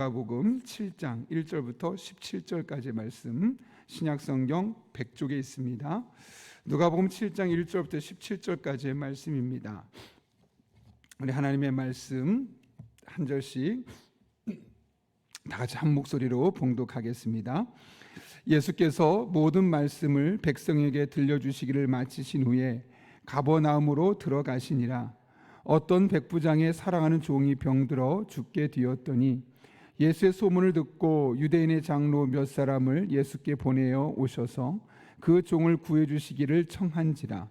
누가복음 7장 1절부터 17절까지 말씀 신약성경 100쪽에 있습니다. 누가복음 7장 1절부터 17절까지의 말씀입니다. 우리 하나님의 말씀 한 절씩 다 같이 한 목소리로 봉독하겠습니다. 예수께서 모든 말씀을 백성에게 들려주시기를 마치신 후에 가버나움으로 들어가시니라. 어떤 백부장의 사랑하는 종이 병들어 죽게 되었더니 예수의 소문을 듣고 유대인의 장로 몇 사람을 예수께 보내어 오셔서 그 종을 구해 주시기를 청한지라.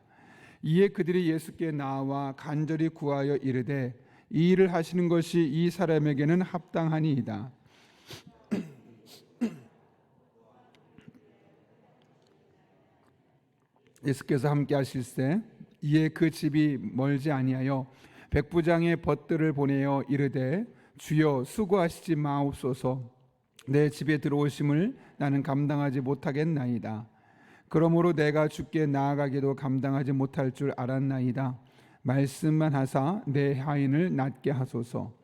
이에 그들이 예수께 나와 간절히 구하여 이르되 이 일을 하시는 것이 이 사람에게는 합당하니이다. 예수께서 함께 하실세 이에 그 집이 멀지 아니하여 백부장의 벗들을 보내어 이르되 주여 수고하시지 마옵소서. 내 집에 들어오심을 나는 감당하지 못하겠나이다. 그러므로 내가 주께 나아가기도 감당하지 못할 줄 알았나이다. 말씀만 하사 내 하인을 낫게 하소서.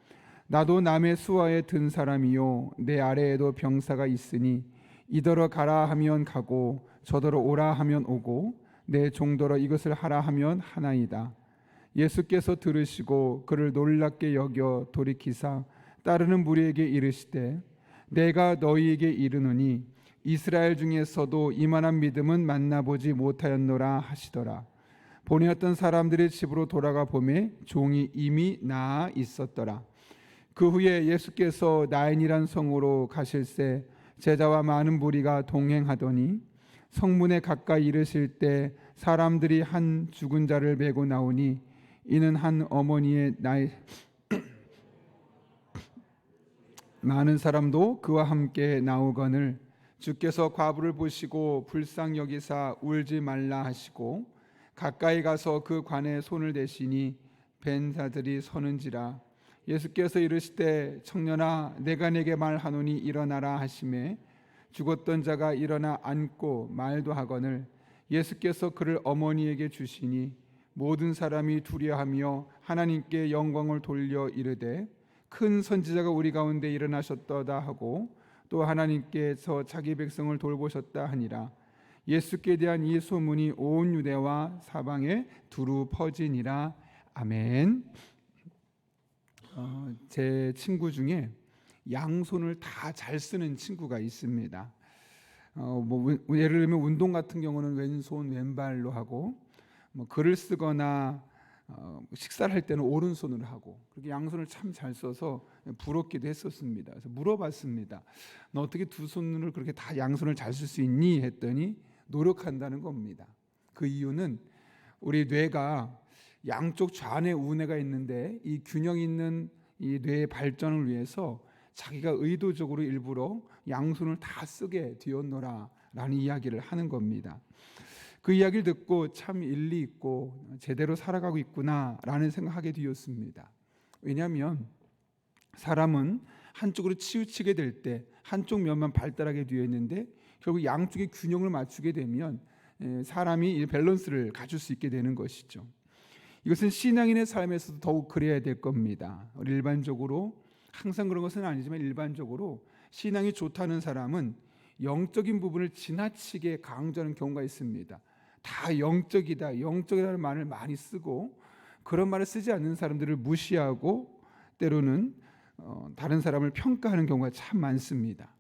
나도 남의 수하에 든 사람이요 내 아래에도 병사가 있으니 이더러 가라 하면 가고 저더러 오라 하면 오고 내 종더러 이것을 하라 하면 하나이다. 예수께서 들으시고 그를 놀랍게 여겨 돌이키사 따르는 무리에게 이르시되 내가 너희에게 이르노니 이스라엘 중에서도 이만한 믿음은 만나보지 못하였노라 하시더라. 보내었던 사람들의 집으로 돌아가 보매 종이 이미 나아 있었더라. 그 후에 예수께서 나인이란 성으로 가실새 제자와 많은 무리가 동행하더니 성문에 가까이 이르실 때 사람들이 한 죽은 자를 메고 나오니 이는 한 어머니의 나이 많은 사람도 그와 함께 나오거늘 주께서 과부를 보시고 불쌍히 여기사 울지 말라 하시고 가까이 가서 그 관에 손을 대시니 뵌 자들이 서는지라. 예수께서 이르시되 청년아 내가 네게 말하노니 일어나라 하시매 죽었던 자가 일어나 앉고 말도 하거늘 예수께서 그를 어머니에게 주시니 모든 사람이 두려워하며 하나님께 영광을 돌려 이르되 큰 선지자가 우리 가운데 일어나셨도다 하고 또 하나님께서 자기 백성을 돌보셨다 하니라. 예수께 대한 이 소문이 온 유대와 사방에 두루 퍼지니라. 아멘. 제 친구 중에 양손을 다 잘 쓰는 친구가 있습니다. 예를 들면 운동 같은 경우는 왼손 왼발로 하고 글을 쓰거나 식사를 할 때는 오른손으로 하고 그렇게 양손을 참 잘 써서 부럽기도 했었습니다. 그래서 물어봤습니다. 너 어떻게 두 손을 그렇게 다 양손을 잘 쓸 수 있니? 했더니 노력한다는 겁니다. 그 이유는 우리 뇌가 양쪽 좌뇌 우뇌가 있는데 이 균형 있는 이 뇌의 발전을 위해서 자기가 의도적으로 일부러 양손을 다 쓰게 되었노라 라는 이야기를 하는 겁니다. 그 이야기를 듣고 참 일리 있고 제대로 살아가고 있구나 라는 생각하게 되었습니다. 왜냐하면 사람은 한쪽으로 치우치게 될 때 한쪽 면만 발달하게 되어 있는데 결국 양쪽의 균형을 맞추게 되면 사람이 밸런스를 갖출 수 있게 되는 것이죠. 이것은 신앙인의 삶에서도 더욱 그래야 될 겁니다. 일반적으로 항상 그런 것은 아니지만 일반적으로 신앙이 좋다는 사람은 영적인 부분을 지나치게 강조하는 경우가 있습니다. 다 영적이다, 영적이라는 말을 많이 쓰고 그런 말을 쓰지 않는 사람들을 무시하고 때로는 다른 사람을 평가하는 경우가 참 많습니다.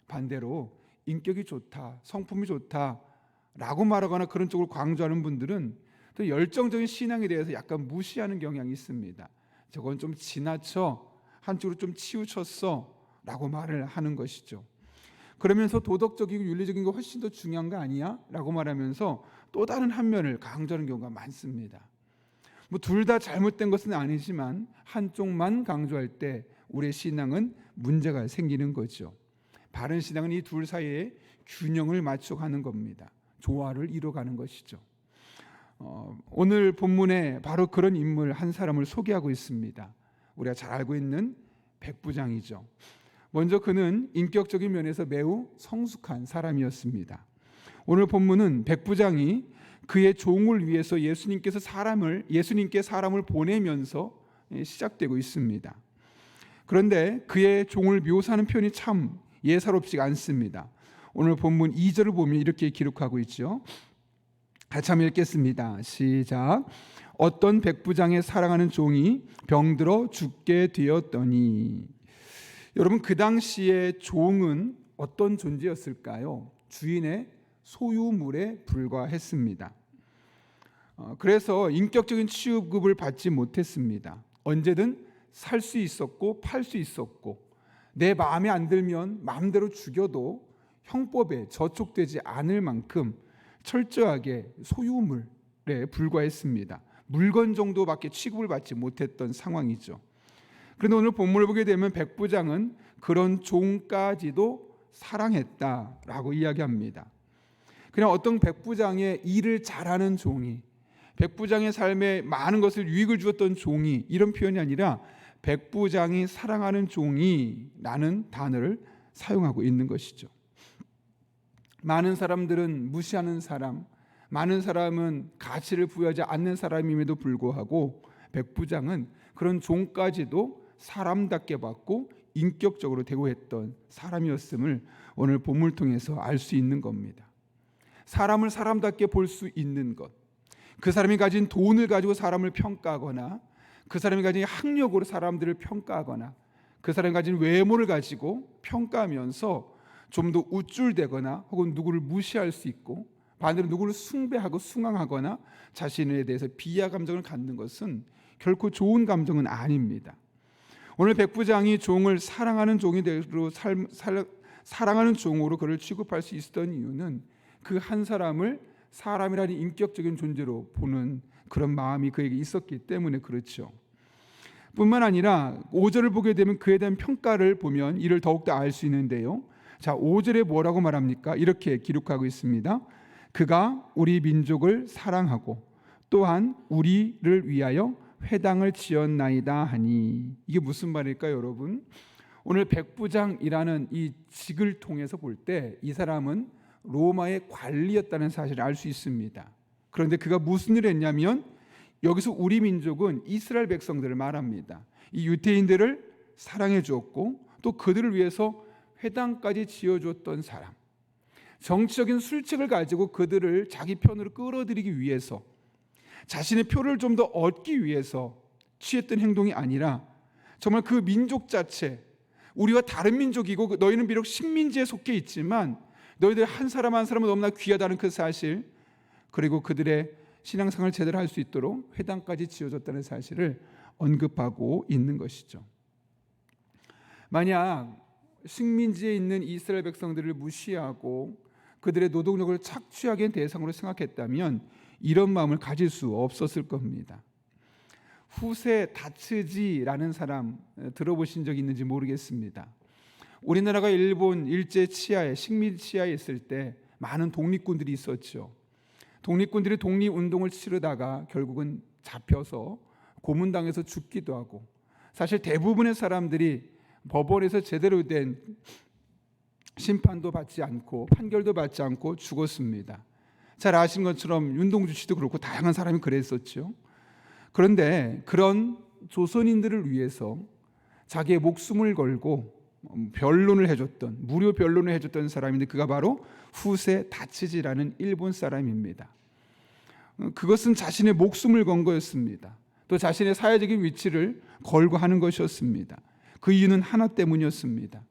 반대로 인격이 좋다, 성품이 좋다라고 말하거나 그런 쪽으로 강조하는 분들은 또 열정적인 신앙에 대해서 약간 무시하는 경향이 있습니다. 저건 좀 지나쳐 한쪽으로 좀 치우쳤어 라고 말을 하는 것이죠. 그러면서 도덕적이고 윤리적인 거 훨씬 더 중요한 거 아니야? 라고 말하면서 또 다른 한 면을 강조하는 경우가 많습니다. 둘 다 잘못된 것은 아니지만 한쪽만 강조할 때 우리의 신앙은 문제가 생기는 거죠. 바른 신앙은 이 둘 사이에 균형을 맞춰가는 겁니다. 조화를 이뤄가는 것이죠. 오늘 본문에 바로 그런 인물 한 사람을 소개하고 있습니다. 우리가 잘 알고 있는 백부장이죠. 먼저 그는 인격적인 면에서 매우 성숙한 사람이었습니다. 오늘 본문은 백부장이 그의 종을 위해서 예수님께 사람을 보내면서 시작되고 있습니다. 그런데 그의 종을 묘사하는 표현이 참 예사롭지가 않습니다. 오늘 본문 2절을 보면 이렇게 기록하고 있죠. 같이 한번 읽겠습니다. 시작. 어떤 백부장의 사랑하는 종이 병들어 죽게 되었더니. 여러분, 그 당시에 종은 어떤 존재였을까요? 주인의 소유물에 불과했습니다. 그래서 인격적인 취급을 받지 못했습니다. 언제든 살 수 있었고 팔 수 있었고, 내 마음에 안 들면 마음대로 죽여도 형법에 저촉되지 않을 만큼 철저하게 소유물에 불과했습니다. 물건 정도밖에 취급을 받지 못했던 상황이죠. 그런데 오늘 본문을 보게 되면 백부장은 그런 종까지도 사랑했다라고 이야기합니다. 그냥 어떤 백부장의 일을 잘하는 종이, 백부장의 삶에 많은 것을 유익을 주었던 종이, 이런 표현이 아니라 백부장이 사랑하는 종이라는 단어를 사용하고 있는 것이죠. 많은 사람들은 무시하는 사람, 많은 사람은 가치를 부여하지 않는 사람임에도 불구하고 백부장은 그런 종까지도 사람답게 받고 인격적으로 대우했던 사람이었음을 오늘 본문을 통해서 알 수 있는 겁니다. 사람을 사람답게 볼 수 있는 것, 그 사람이 가진 돈을 가지고 사람을 평가하거나, 그 사람이 가진 학력으로 사람들을 평가하거나, 그 사람이 가진 외모를 가지고 평가하면서 좀 더 우쭐대거나 혹은 누구를 무시할 수 있고, 반대로 누구를 숭배하고 숭앙하거나 자신에 대해서 비하 감정을 갖는 것은 결코 좋은 감정은 아닙니다. 오늘 백부장이 종을 사랑하는 종이대로 사랑하는 종으로 그를 취급할 수 있었던 이유는 그 한 사람을 사람이라는 인격적인 존재로 보는 그런 마음이 그에게 있었기 때문에 그렇죠. 뿐만 아니라 5절을 보게 되면 그에 대한 평가를 보면 이를 더욱더 알 수 있는데요. 자, 5절에 뭐라고 말합니까? 이렇게 기록하고 있습니다. 그가 우리 민족을 사랑하고 또한 우리를 위하여 회당을 지었나이다 하니. 이게 무슨 말일까요, 여러분? 오늘 백부장이라는 이 직을 통해서 볼 때 이 사람은 로마의 관리였다는 사실을 알 수 있습니다. 그런데 그가 무슨 일을 했냐면, 여기서 우리 민족은 이스라엘 백성들을 말합니다. 이 유대인들을 사랑해 주었고 또 그들을 위해서 회당까지 지어주었던 사람, 정치적인 술책을 가지고 그들을 자기 편으로 끌어들이기 위해서, 자신의 표를 좀 더 얻기 위해서 취했던 행동이 아니라 정말 그 민족 자체, 우리와 다른 민족이고 너희는 비록 식민지에 속해 있지만 너희들 한 사람 한 사람은 너무나 귀하다는 그 사실, 그리고 그들의 신앙생활을 제대로 할 수 있도록 회당까지 지어줬다는 사실을 언급하고 있는 것이죠. 만약 식민지에 있는 이스라엘 백성들을 무시하고 그들의 노동력을 착취하기엔 대상으로 생각했다면 이런 마음을 가질 수 없었을 겁니다. 후세 다츠지라는 사람 들어보신 적 있는지 모르겠습니다. 우리나라가 일본 일제 치하에, 식민 치하에 있을 때 많은 독립군들이 있었죠. 독립군들이 독립운동을 치르다가 결국은 잡혀서 고문당해서 죽기도 하고, 사실 대부분의 사람들이 법원에서 제대로 된 심판도 받지 않고 판결도 받지 않고 죽었습니다. 잘 아시는 것처럼 윤동주 씨도 그렇고 다양한 사람이 그랬었죠. 그런데 그런 조선인들을 위해서 자기의 목숨을 걸고 변론을 해줬던, 무료 변론을 해줬던 사람인데 그가 바로 후세 다츠지라는 일본 사람입니다. 그것은 자신의 목숨을 건 거였습니다. 또 자신의 사회적인 위치를 걸고 하는 것이었습니다. 그 이유는 하나 때문이었습니다.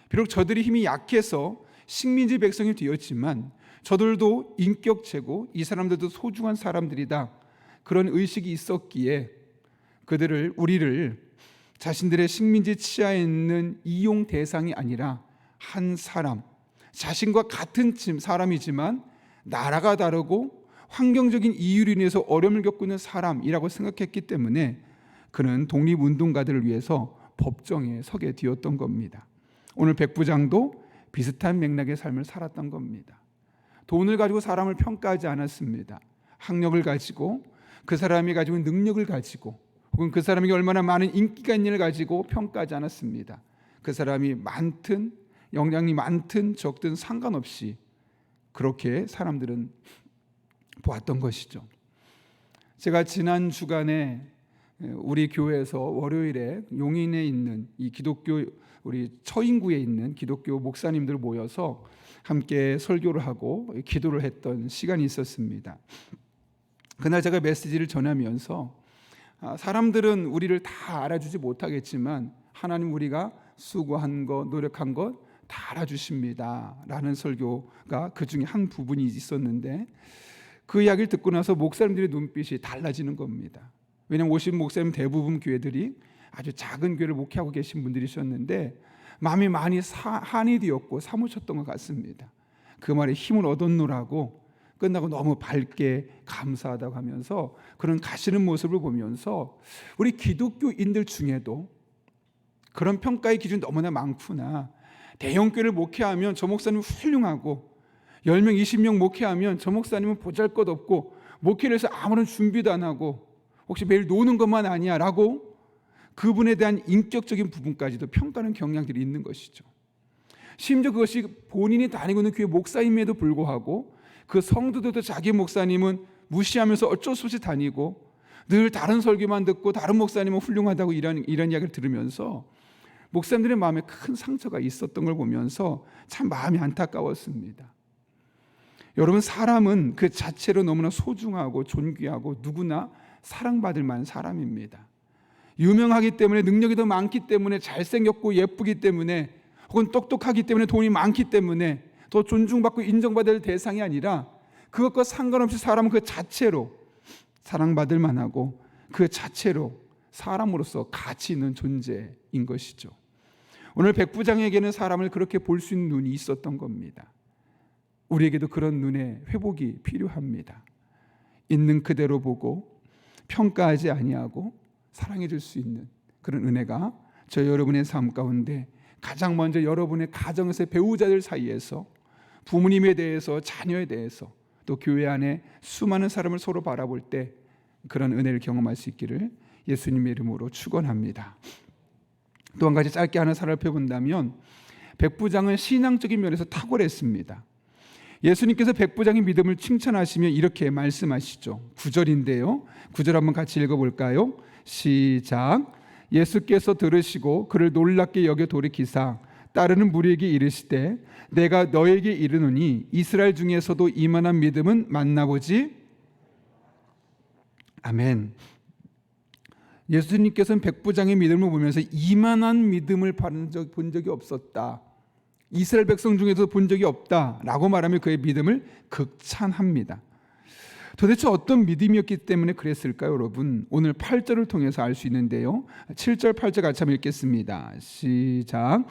비록 저들이 힘이 약해서 식민지 백성이 되었지만 저들도 인격체고 이 사람들도 소중한 사람들이다, 그런 의식이 있었기에 우리를 자신들의 식민지 치하에 있는 이용 대상이 아니라 한 사람, 자신과 같은 사람이지만 나라가 다르고 환경적인 이유로 인해서 어려움을 겪고 있는 사람이라고 생각했기 때문에 그는 독립운동가들을 위해서 법정에 서게 되었던 겁니다. 오늘 백부장도 비슷한 맥락의 삶을 살았던 겁니다. 돈을 가지고 사람을 평가하지 않았습니다. 학력을 가지고, 그 사람이 가지고 있는 능력을 가지고, 혹은 그 사람에게 얼마나 많은 인기가 있는지를 가지고 평가하지 않았습니다. 그 사람이 많든 영향이 많든 적든 상관없이 그렇게 사람들은 보았던 것이죠. 제가 지난 주간에 우리 교회에서 월요일에 용인에 있는 이 기독교 우리 처인구에 있는 기독교 목사님들 모여서 함께 설교를 하고 기도를 했던 시간이 있었습니다. 그날 제가 메시지를 전하면서 사람들은 우리를 다 알아주지 못하겠지만 하나님 우리가 수고한 것, 노력한 것 다 알아주십니다 라는 설교가 그 중에 한 부분이 있었는데, 그 이야기를 듣고 나서 목사님들의 눈빛이 달라지는 겁니다. 왜냐하면 오신 목사님 대부분 교회들이 아주 작은 교회를 목회하고 계신 분들이셨는데 마음이 많이 한이 되었고 사무쳤던 것 같습니다. 그 말에 힘을 얻었노라고 끝나고 너무 밝게 감사하다고 하면서 그런 가시는 모습을 보면서 우리 기독교인들 중에도 그런 평가의 기준이 너무나 많구나. 대형교회를 목회하면 저 목사님은 훌륭하고 10명, 20명 목회하면 저 목사님은 보잘것없고 목회를 해서 아무런 준비도 안 하고 혹시 매일 노는 것만 아니야 라고 그분에 대한 인격적인 부분까지도 평가하는 경향들이 있는 것이죠. 심지어 그것이 본인이 다니고 있는 교회 목사임에도 불구하고 그 성도들도 자기 목사님은 무시하면서 어쩔 수 없이 다니고 늘 다른 설교만 듣고 다른 목사님은 훌륭하다고 이런 이야기를 들으면서 목사님들의 마음에 큰 상처가 있었던 걸 보면서 참 마음이 안타까웠습니다. 여러분, 사람은 그 자체로 너무나 소중하고 존귀하고 누구나 사랑받을 만한 사람입니다. 유명하기 때문에, 능력이 더 많기 때문에, 잘생겼고 예쁘기 때문에, 혹은 똑똑하기 때문에, 돈이 많기 때문에 더 존중받고 인정받을 대상이 아니라 그것과 상관없이 사람은 그 자체로 사랑받을 만하고 그 자체로 사람으로서 가치 있는 존재인 것이죠. 오늘 백부장에게는 사람을 그렇게 볼 수 있는 눈이 있었던 겁니다. 우리에게도 그런 눈의 회복이 필요합니다. 있는 그대로 보고 평가하지 아니하고 사랑해 줄 수 있는 그런 은혜가 저 여러분의 삶 가운데 가장 먼저 여러분의 가정에서의 배우자들 사이에서, 부모님에 대해서, 자녀에 대해서, 또 교회 안에 수많은 사람을 서로 바라볼 때 그런 은혜를 경험할 수 있기를 예수님의 이름으로 축원합니다. 또 한 가지 짧게 하나 살펴본다면 백부장은 신앙적인 면에서 탁월했습니다. 예수님께서 백부장의 믿음을 칭찬하시며 이렇게 말씀하시죠. 9절인데요. 9절 한번 같이 읽어볼까요? 시작. 예수께서 들으시고 그를 놀랍게 여겨 돌이키사 따르는 무리에게 이르시되 내가 너에게 이르노니 이스라엘 중에서도 이만한 믿음은 만나보지. 아멘. 예수님께서는 백부장의 믿음을 보면서 이만한 믿음을 본 적이 없었다, 이스라엘 백성 중에서 본 적이 없다라고 말하며 그의 믿음을 극찬합니다. 도대체 어떤 믿음이었기 때문에 그랬을까요, 여러분? 오늘 8절을 통해서 알 수 있는데요. 7절, 8절 같이 한번 읽겠습니다. 시작.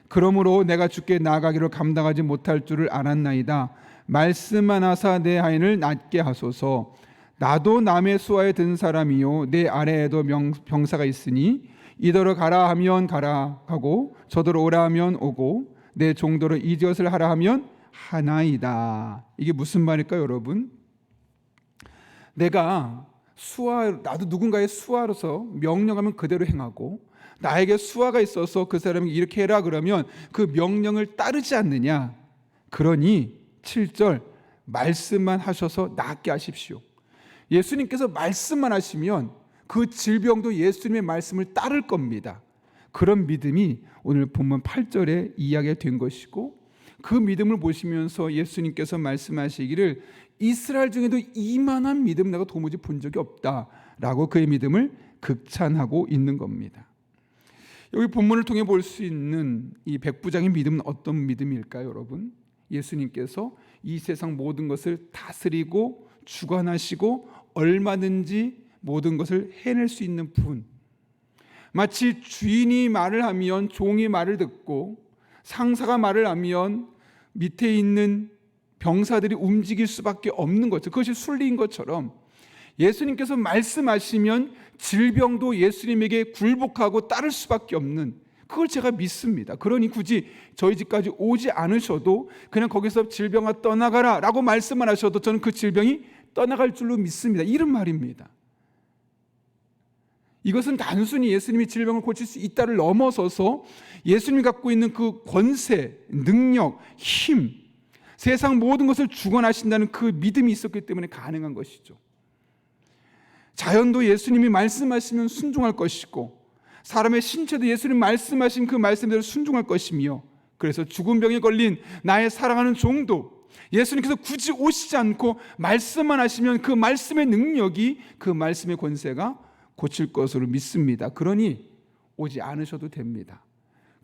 그러므로 내가 주께 나아가기를 감당하지 못할 줄을 알았나이다. 말씀만 하사 내 하인을 낫게 하소서. 나도 남의 수하에 든 사람이요 내 아래에도 병사가 있으니 이더러 가라 하면 가라 하고 저더러 오라 하면 오고 내 종도로 이것을 하라 하면 하나이다. 이게 무슨 말일까요, 여러분? 내가 나도 누군가의 수하로서 명령하면 그대로 행하고 나에게 수하가 있어서 그 사람이 이렇게 해라 그러면 그 명령을 따르지 않느냐. 그러니 7절 말씀만 하셔서 낫게 하십시오. 예수님께서 말씀만 하시면 그 질병도 예수님의 말씀을 따를 겁니다. 그런 믿음이 오늘 본문 8절에 이야기가 된 것이고, 그 믿음을 보시면서 예수님께서 말씀하시기를 이스라엘 중에도 이만한 믿음 내가 도무지 본 적이 없다라고 그의 믿음을 극찬하고 있는 겁니다. 여기 본문을 통해 볼 수 있는 이 백부장의 믿음은 어떤 믿음일까요, 여러분? 예수님께서 이 세상 모든 것을 다스리고 주관하시고 얼마든지 모든 것을 해낼 수 있는 분, 마치 주인이 말을 하면 종이 말을 듣고 상사가 말을 하면 밑에 있는 병사들이 움직일 수밖에 없는 거죠. 그것이 순리인 것처럼 예수님께서 말씀하시면 질병도 예수님에게 굴복하고 따를 수밖에 없는, 그걸 제가 믿습니다. 그러니 굳이 저희 집까지 오지 않으셔도 그냥 거기서 질병아 떠나가라 라고 말씀만 하셔도 저는 그 질병이 떠나갈 줄로 믿습니다. 이런 말입니다. 이것은 단순히 예수님이 질병을 고칠 수 있다를 넘어서서 예수님이 갖고 있는 그 권세, 능력, 힘, 세상 모든 것을 주관하신다는 그 믿음이 있었기 때문에 가능한 것이죠. 자연도 예수님이 말씀하시면 순종할 것이고 사람의 신체도 예수님 말씀하신 그 말씀대로 순종할 것이며, 그래서 죽은 병에 걸린 나의 사랑하는 종도 예수님께서 굳이 오시지 않고 말씀만 하시면 그 말씀의 능력이, 그 말씀의 권세가 고칠 것으로 믿습니다. 그러니 오지 않으셔도 됩니다.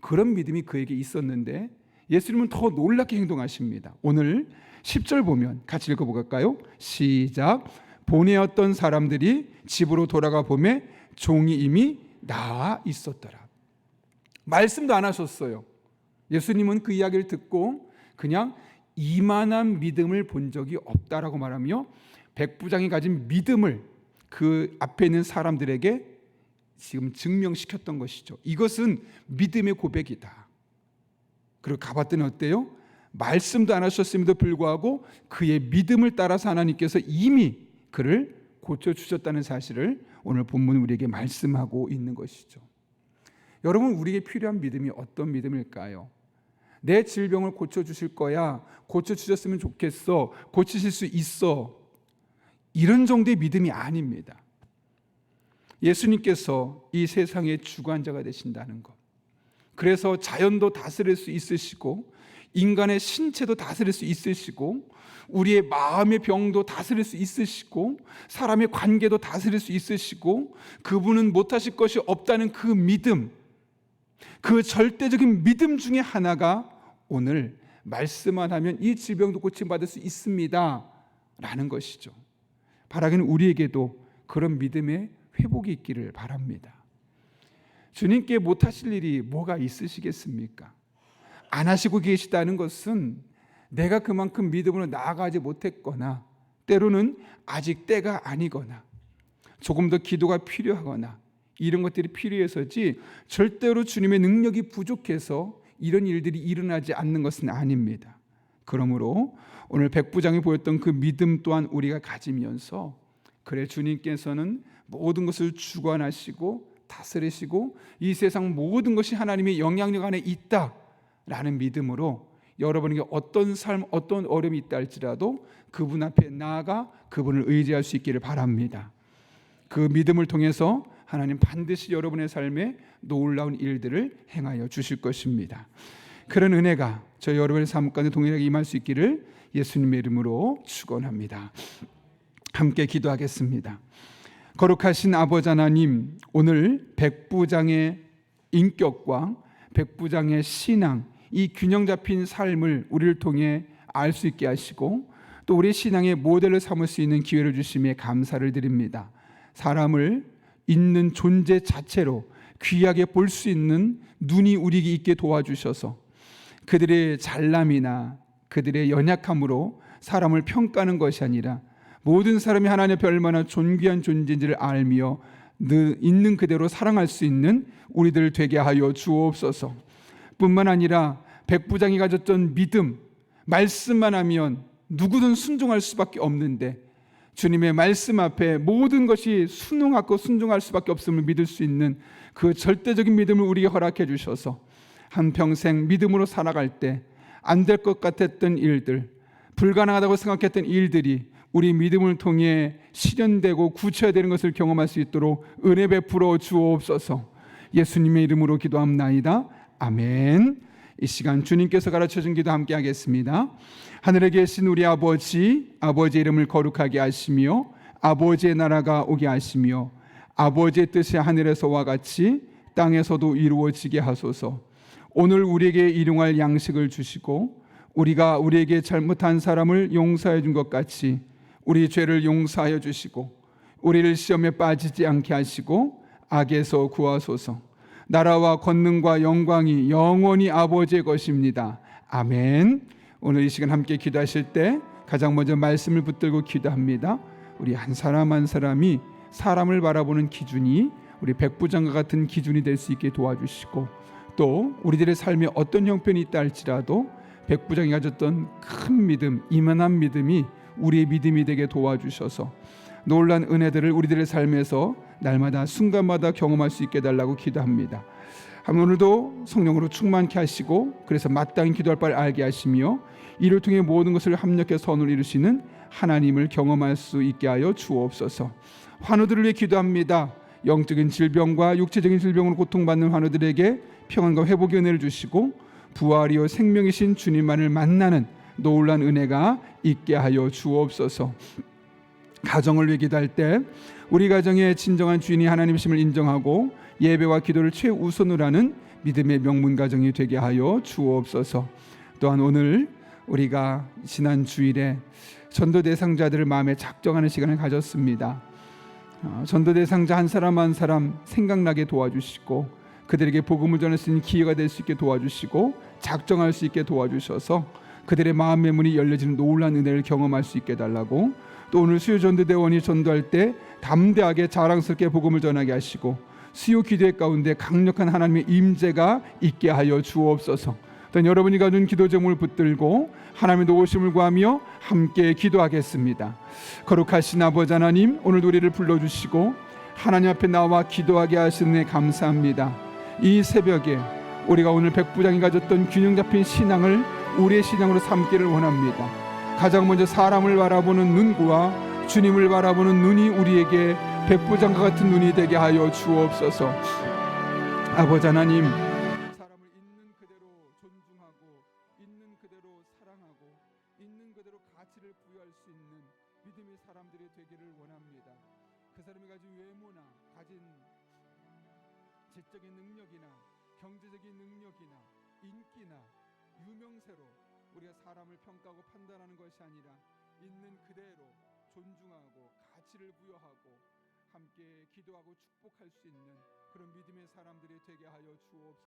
그런 믿음이 그에게 있었는데 예수님은 더 놀랍게 행동하십니다. 오늘 10절 보면 같이 읽어볼까요? 시작. 보내었던 사람들이 집으로 돌아가 보매 종이 이미 나아 있었더라. 말씀도 안 하셨어요. 예수님은 그 이야기를 듣고 그냥 이만한 믿음을 본 적이 없다라고 말하며 백부장이 가진 믿음을 그 앞에 있는 사람들에게 지금 증명시켰던 것이죠. 이것은 믿음의 고백이다. 그리고 가봤더니 어때요? 말씀도 안 하셨음에도 불구하고 그의 믿음을 따라서 하나님께서 이미 그를 고쳐주셨다는 사실을 오늘 본문은 우리에게 말씀하고 있는 것이죠. 여러분, 우리에게 필요한 믿음이 어떤 믿음일까요? 내 질병을 고쳐주실 거야, 고쳐주셨으면 좋겠어, 고치실 수 있어, 이런 정도의 믿음이 아닙니다. 예수님께서 이 세상의 주관자가 되신다는 것, 그래서 자연도 다스릴 수 있으시고 인간의 신체도 다스릴 수 있으시고 우리의 마음의 병도 다스릴 수 있으시고 사람의 관계도 다스릴 수 있으시고 그분은 못하실 것이 없다는 그 믿음, 그 절대적인 믿음 중에 하나가 오늘 말씀만 하면 이 질병도 고침받을 수 있습니다 라는 것이죠. 바라기는 우리에게도 그런 믿음의 회복이 있기를 바랍니다. 주님께 못하실 일이 뭐가 있으시겠습니까? 안 하시고 계시다는 것은 내가 그만큼 믿음으로 나아가지 못했거나 때로는 아직 때가 아니거나 조금 더 기도가 필요하거나 이런 것들이 필요해서지 절대로 주님의 능력이 부족해서 이런 일들이 일어나지 않는 것은 아닙니다. 그러므로 오늘 백부장이 보였던 그 믿음 또한 우리가 가지면서 그래, 주님께서는 모든 것을 주관하시고 다스리시고 이 세상 모든 것이 하나님의 영향력 안에 있다라는 믿음으로 여러분에게 어떤 삶, 어떤 어려움이 있다 할지라도 그분 앞에 나아가 그분을 의지할 수 있기를 바랍니다. 그 믿음을 통해서 하나님 반드시 여러분의 삶에 놀라운 일들을 행하여 주실 것입니다. 그런 은혜가 저희 여러분의 삶 가운데 동일하게 임할 수 있기를 예수님의 이름으로 축원합니다. 함께 기도하겠습니다. 거룩하신 아버지 하나님, 오늘 백부장의 인격과 백부장의 신앙, 이 균형 잡힌 삶을 우리를 통해 알 수 있게 하시고 또 우리 신앙의 모델을 삼을 수 있는 기회를 주심에 감사를 드립니다. 사람을 있는 존재 자체로 귀하게 볼 수 있는 눈이 우리에게 있게 도와주셔서 그들의 잘남이나 그들의 연약함으로 사람을 평가하는 것이 아니라 모든 사람이 하나님 앞에 얼마나 존귀한 존재인지를 알며 늘 있는 그대로 사랑할 수 있는 우리들 되게 하여 주옵소서. 뿐만 아니라 백부장이 가졌던 믿음, 말씀만 하면 누구든 순종할 수밖에 없는데 주님의 말씀 앞에 모든 것이 순응하고 순종할 수밖에 없음을 믿을 수 있는 그 절대적인 믿음을 우리에게 허락해 주셔서 한평생 믿음으로 살아갈 때 안 될 것 같았던 일들, 불가능하다고 생각했던 일들이 우리 믿음을 통해 실현되고 구체화되는 것을 경험할 수 있도록 은혜 베풀어 주옵소서. 예수님의 이름으로 기도합나이다. 아멘. 이 시간 주님께서 가르쳐준 기도 함께 하겠습니다. 하늘에 계신 우리 아버지, 아버지의 이름을 거룩하게 하시며 아버지의 나라가 오게 하시며 아버지의 뜻이 하늘에서와 같이 땅에서도 이루어지게 하소서. 오늘 우리에게 일용할 양식을 주시고 우리가 우리에게 잘못한 사람을 용서해 준 것 같이 우리 죄를 용서하여 주시고 우리를 시험에 빠지지 않게 하시고 악에서 구하소서. 나라와 권능과 영광이 영원히 아버지의 것입니다. 아멘. 오늘 이 시간 함께 기도하실 때 가장 먼저 말씀을 붙들고 기도합니다. 우리 한 사람 한 사람이 사람을 바라보는 기준이 우리 백부장과 같은 기준이 될 수 있게 도와주시고 또 우리들의 삶에 어떤 형편이 있다 할지라도 백부장이 가졌던 큰 믿음, 이만한 믿음이 우리의 믿음이 되게 도와주셔서 놀란 은혜들을 우리들의 삶에서 날마다 순간마다 경험할 수 있게 해달라고 기도합니다. 오늘도 성령으로 충만케 하시고 그래서 마땅히 기도할 바를 알게 하시며 이를 통해 모든 것을 합력해서 선을 이루시는 하나님을 경험할 수 있게 하여 주옵소서. 환우들을 위해 기도합니다. 영적인 질병과 육체적인 질병으로 고통받는 환우들에게 평안과 회복의 은혜를 주시고 부활이요 생명이신 주님만을 만나는 놀라운 은혜가 있게 하여 주옵소서. 가정을 위해 기도할 때 우리 가정의 진정한 주인이 하나님이심을 인정하고 예배와 기도를 최우선으로 하는 믿음의 명문 가정이 되게 하여 주옵소서. 또한 오늘 우리가 지난 주일에 전도 대상자들을 마음에 작정하는 시간을 가졌습니다. 전도 대상자 한 사람 한 사람 생각나게 도와주시고 그들에게 복음을 전할 수 있는 기회가 될 수 있게 도와주시고 작정할 수 있게 도와주셔서 그들의 마음의 문이 열려지는 놀라운 은혜를 경험할 수 있게 해달라고, 또 오늘 수요 전도대원이 전도할 때 담대하게 자랑스럽게 복음을 전하게 하시고 수요 기도회 가운데 강력한 하나님의 임재가 있게 하여 주옵소서. 또 여러분이 가진 기도 제목을 붙들고 하나님의 도우심을 구하며 함께 기도하겠습니다. 거룩하신 아버지 하나님, 오늘도 우리를 불러주시고 하나님 앞에 나와 기도하게 하시는 데 감사합니다. 이 새벽에 우리가 오늘 백부장이 가졌던 균형 잡힌 신앙을 우리의 신앙으로 삼기를 원합니다. 가장 먼저 사람을 바라보는 눈과 주님을 바라보는 눈이 우리에게 백부장과 같은 눈이 되게 하여 주옵소서. 아버지 하나님, 사람을 있는 그대로 존중하고 있는 그대로 사랑하고 있는 그대로 가치를 부여할 수 있는 믿음의 사람들이 되기를 원합니다. 그 사람이 가진 외모나 가진 지적인 능력이나 경제적인 능력이나 인기나 유명세로 우리가 사람을 평가하고 판단하는 것이 아니라 있는 그대로 존중하고 가치를 부여하고 함께 기도하고 축복할 수 있는 그런 믿음의 사람들이 되게 하여 주옵소서.